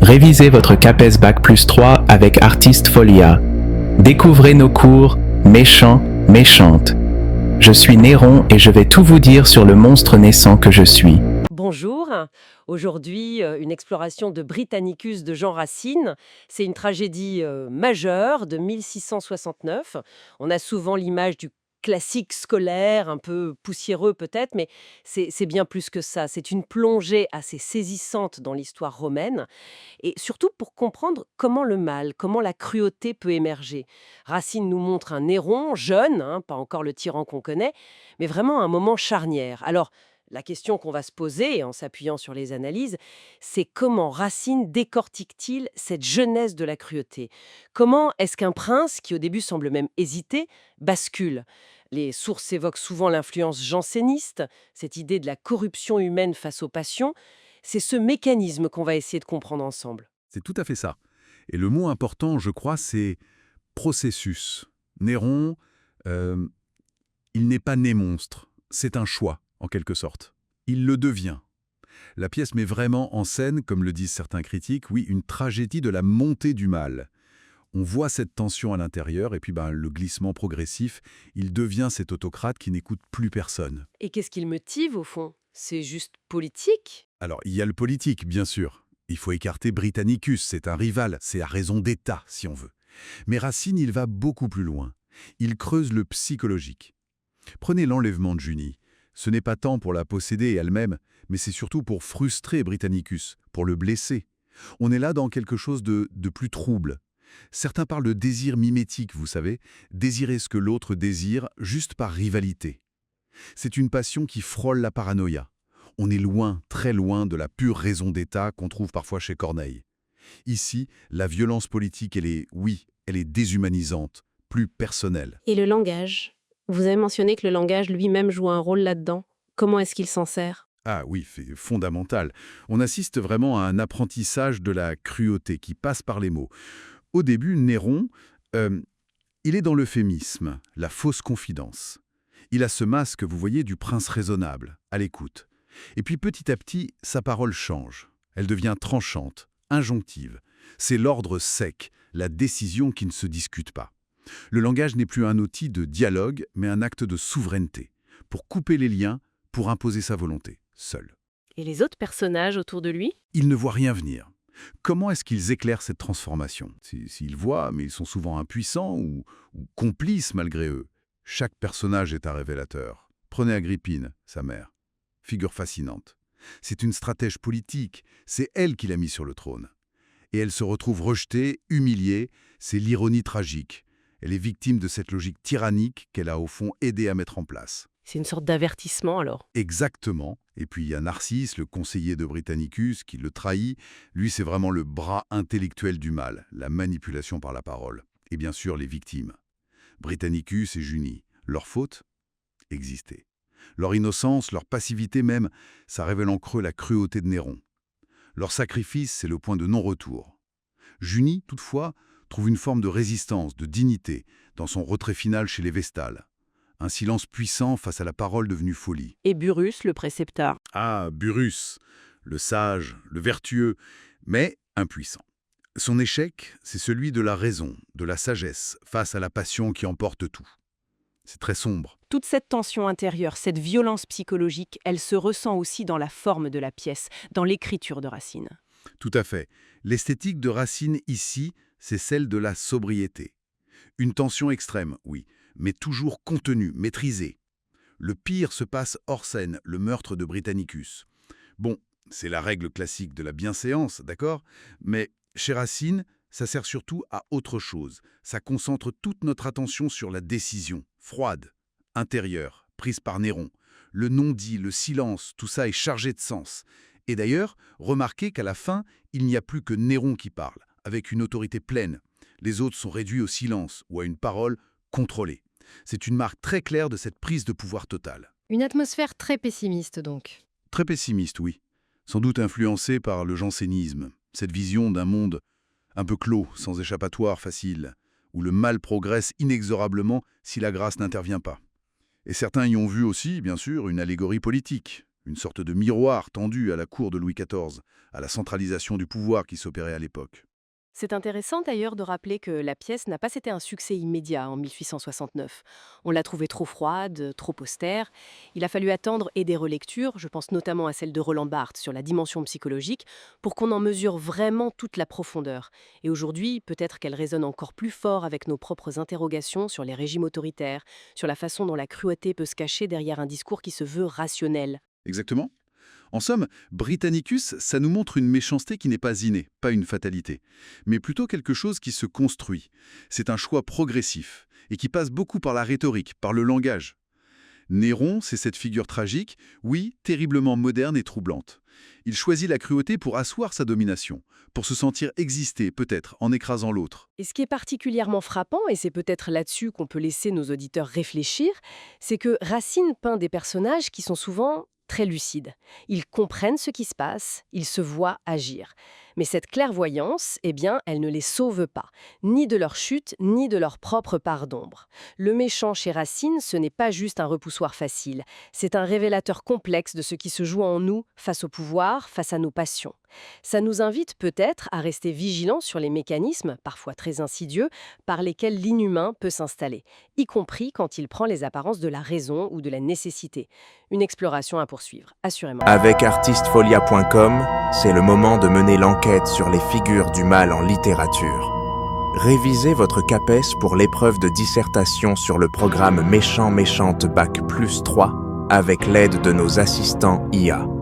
Révisez votre CAPES Bac plus 3 avec Artiste Folia. Découvrez nos cours Méchants, méchantes. Je suis Néron et je vais tout vous dire sur le monstre naissant que je suis. Bonjour, aujourd'hui une exploration de Britannicus de Jean Racine. C'est une tragédie majeure de 1669. On a souvent l'image du classique scolaire, un peu poussiéreux peut-être, mais c'est bien plus que ça. C'est une plongée assez saisissante dans l'histoire romaine, et surtout pour comprendre comment le mal, comment la cruauté peut émerger. Racine nous montre un Néron jeune, pas encore le tyran qu'on connaît, mais vraiment un moment charnière. Alors, la question qu'on va se poser, en s'appuyant sur les analyses, c'est comment Racine décortique-t-il cette jeunesse de la cruauté? Comment est-ce qu'un prince, qui au début semble même hésiter, bascule? Les sources évoquent souvent l'influence janséniste, cette idée de la corruption humaine face aux passions. C'est ce mécanisme qu'on va essayer de comprendre ensemble. C'est tout à fait ça. Et le mot important, je crois, c'est processus. Néron, euh, il n'est pas né monstre. C'est un choix, en quelque sorte. Il le devient. La pièce met vraiment en scène, comme le disent certains critiques, oui, une tragédie de la montée du mal. On voit cette tension à l'intérieur et puis le glissement progressif, il devient cet autocrate qui n'écoute plus personne. Et qu'est-ce qui le motive au fond? C'est juste politique? Alors, il y a le politique, bien sûr. Il faut écarter Britannicus, c'est un rival, c'est à raison d'État, si on veut. Mais Racine, il va beaucoup plus loin. Il creuse le psychologique. Prenez l'enlèvement de Junie. Ce n'est pas tant pour la posséder elle-même, mais c'est surtout pour frustrer Britannicus, pour le blesser. On est là dans quelque chose de plus trouble. Certains parlent de désir mimétique, vous savez, désirer ce que l'autre désire juste par rivalité. C'est une passion qui frôle la paranoïa. On est loin, très loin de la pure raison d'État qu'on trouve parfois chez Corneille. Ici, la violence politique, elle est déshumanisante, plus personnelle. Et le langage? Vous avez mentionné que le langage lui-même joue un rôle là-dedans. Comment est-ce qu'il s'en sert? Ah oui, c'est fondamental. On assiste vraiment à un apprentissage de la cruauté qui passe par les mots. Au début, Néron, il est dans l'euphémisme, la fausse confidence. Il a ce masque, vous voyez, du prince raisonnable, à l'écoute. Et puis petit à petit, sa parole change. Elle devient tranchante, injonctive. C'est l'ordre sec, la décision qui ne se discute pas. Le langage n'est plus un outil de dialogue, mais un acte de souveraineté, pour couper les liens, pour imposer sa volonté, seul. Et les autres personnages autour de lui? Il ne voit rien venir. Comment est-ce qu'ils éclairent cette transformation? S'ils voient, mais ils sont souvent impuissants ou complices malgré eux. Chaque personnage est un révélateur. Prenez Agrippine, sa mère. Figure fascinante. C'est une stratège politique, c'est elle qui l'a mis sur le trône. Et elle se retrouve rejetée, humiliée, c'est l'ironie tragique. Elle est victime de cette logique tyrannique qu'elle a au fond aidé à mettre en place. C'est une sorte d'avertissement alors. Exactement. Et puis il y a Narcisse, le conseiller de Britannicus, qui le trahit. Lui, c'est vraiment le bras intellectuel du mal, la manipulation par la parole. Et bien sûr, les victimes. Britannicus et Junie. Leur faute? Exister. Leur innocence, leur passivité même, ça révèle en creux la cruauté de Néron. Leur sacrifice, c'est le point de non-retour. Junie, toutefois, trouve une forme de résistance, de dignité, dans son retrait final chez les Vestales. Un silence puissant face à la parole devenue folie. Et Burrus, le précepteur. Ah, Burrus, le sage, le vertueux, mais impuissant. Son échec, c'est celui de la raison, de la sagesse, face à la passion qui emporte tout. C'est très sombre. Toute cette tension intérieure, cette violence psychologique, elle se ressent aussi dans la forme de la pièce, dans l'écriture de Racine. Tout à fait. L'esthétique de Racine ici, c'est celle de la sobriété. Une tension extrême, oui, mais toujours contenue, maîtrisée. Le pire se passe hors scène, le meurtre de Britannicus. Bon, c'est la règle classique de la bienséance, d'accord? Mais chez Racine, ça sert surtout à autre chose. Ça concentre toute notre attention sur la décision, froide, intérieure, prise par Néron. Le non-dit, le silence, tout ça est chargé de sens. Et d'ailleurs, remarquez qu'à la fin, il n'y a plus que Néron qui parle, avec une autorité pleine. Les autres sont réduits au silence ou à une parole contrôlée. C'est une marque très claire de cette prise de pouvoir totale. Une atmosphère très pessimiste donc. Très pessimiste, oui. Sans doute influencée par le jansénisme, cette vision d'un monde un peu clos, sans échappatoire facile, où le mal progresse inexorablement si la grâce n'intervient pas. Et certains y ont vu aussi, bien sûr, une allégorie politique. une sorte de miroir tendu à la cour de Louis XIV, à la centralisation du pouvoir qui s'opérait à l'époque. C'est intéressant d'ailleurs de rappeler que la pièce n'a pas été un succès immédiat en 1869. On l'a trouvée trop froide, trop austère. Il a fallu attendre et des relectures, je pense notamment à celle de Roland Barthes sur la dimension psychologique, pour qu'on en mesure vraiment toute la profondeur. Et aujourd'hui, peut-être qu'elle résonne encore plus fort avec nos propres interrogations sur les régimes autoritaires, sur la façon dont la cruauté peut se cacher derrière un discours qui se veut rationnel. Exactement. En somme, Britannicus, ça nous montre une méchanceté qui n'est pas innée, pas une fatalité, mais plutôt quelque chose qui se construit. C'est un choix progressif, et qui passe beaucoup par la rhétorique, par le langage. Néron, c'est cette figure tragique, oui, terriblement moderne et troublante. Il choisit la cruauté pour asseoir sa domination, pour se sentir exister, peut-être, en écrasant l'autre. Et ce qui est particulièrement frappant, et c'est peut-être là-dessus qu'on peut laisser nos auditeurs réfléchir, c'est que Racine peint des personnages qui sont souvent très lucides. Ils comprennent ce qui se passe, ils se voient agir. Mais cette clairvoyance, eh bien, elle ne les sauve pas, ni de leur chute, ni de leur propre part d'ombre. Le méchant chez Racine, ce n'est pas juste un repoussoir facile, c'est un révélateur complexe de ce qui se joue en nous face au pouvoir, face à nos passions. Ça nous invite peut-être à rester vigilants sur les mécanismes, parfois très insidieux, par lesquels l'inhumain peut s'installer, y compris quand il prend les apparences de la raison ou de la nécessité. Une exploration à poursuivre, assurément. Avec artistfolia.com, c'est le moment de mener l'enquête sur les figures du mal en littérature. Révisez votre CAPES pour l'épreuve de dissertation sur le programme Méchant-Méchante Bac+3 avec l'aide de nos assistants IA.